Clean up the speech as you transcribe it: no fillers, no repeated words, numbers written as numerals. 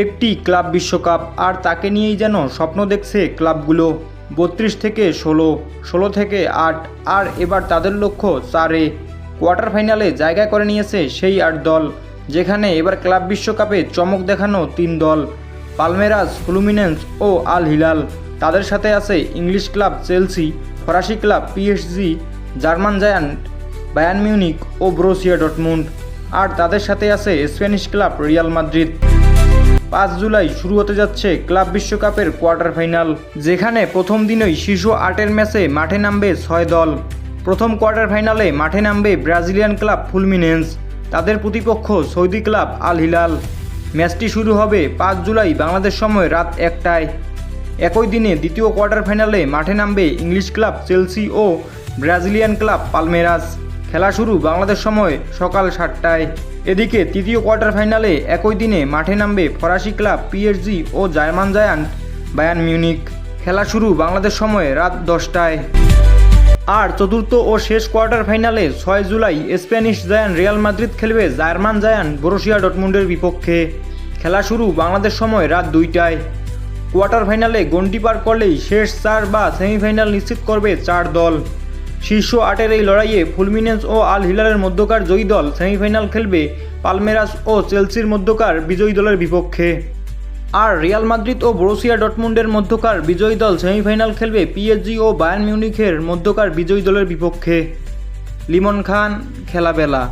একটি ক্লাব বিশ্বকাপ, আর তাকে নিয়েই যেন স্বপ্ন দেখছে ক্লাবগুলো। 32 থেকে 16, 16 থেকে 8, আর এবার তাদের লক্ষ্য 4-এ। কোয়ার্টার ফাইনালে জায়গা করে নিয়েছে সেই 8 দল, যেখানে এবার ক্লাব বিশ্বকাপে চমক দেখানো 3 দল, পালমেরাস, ফ্লুমিনেন্স ও আল হিলাল। তাদের সাথে আছে ইংলিশ ক্লাব চেলসি, ফরাসি club PSG, German giant Bayern Munich ও ব্রুসিয়া ডর্টমুন্ড, আর তাদের সাথে আছে Spanish club Real Madrid. 5 July শুরু হতে যাচ্ছে ক্লাব বিশ্বকাপের কোয়ার্টার ফাইনাল, যেখানে প্রথম দিনই শীর্ষ 8-এর ম্যাচে মাঠে নামবে 6 দল। প্রথম কোয়ার্টার ফাইনালে মাঠে নামবে ব্রাজিলিয়ান ক্লাব ফুলমিনেন্স, তাদের প্রতিপক্ষ সৌদি ক্লাব আল হিলাল। ম্যাচটি শুরু হবে 5 জুলাই বাংলাদেশ সময় রাত 1টায়। একই দিনে দ্বিতীয় কোয়ার্টার ফাইনালে মাঠে নামবে ইংলিশ ক্লাব চেলসি ও ব্রাজিলিয়ান ক্লাব পালমেরাস। খেলা শুরু বাংলাদেশ সময় সকাল 7টায়। এদিকে তৃতীয় কোয়ার্টার ফাইনালে একই দিনে মাঠে নামবে ফরাসি ক্লাব পিএসজি ও জার্মান জায়ান্ট বায়ার্ন মিউনিক। খেলা শুরু বাংলাদেশ সময় রাত 10টায়। আর চতুর্থ ও শেষ কোয়ার্টার ফাইনালে 6 July Spanish giant Real Madrid খেলবে জার্মান জায়ান্ট বরুসিয়া ডর্টমুন্ডের বিপক্ষে। খেলা শুরু বাংলাদেশ সময় রাত 2টায়। কোয়ার্টার ফাইনালে গন্ডি পার করলেই শেষ 4 বা সেমিফাইনাল নিশ্চিত করবে 4 দল। শীর্ষ 8-এর এই লড়াইয়ে ফুলমিনেন্স ও আল হিলালের মধ্যকার জয়ী দল সেমিফাইনাল খেলবে পালমেরাস ও চেলসির মধ্যকার বিজয়ী দলের বিপক্ষে। আর রিয়াল মাদ্রিদ ও বরুসিয়া ডর্টমুন্ডের মধ্যকার বিজয়ী দল সেমিফাইনাল খেলবে পিএসজি ও বায়ার্ন মিউনিখের মধ্যকার বিজয়ী দলের বিপক্ষে। লিমন খান, খেলাবেলা।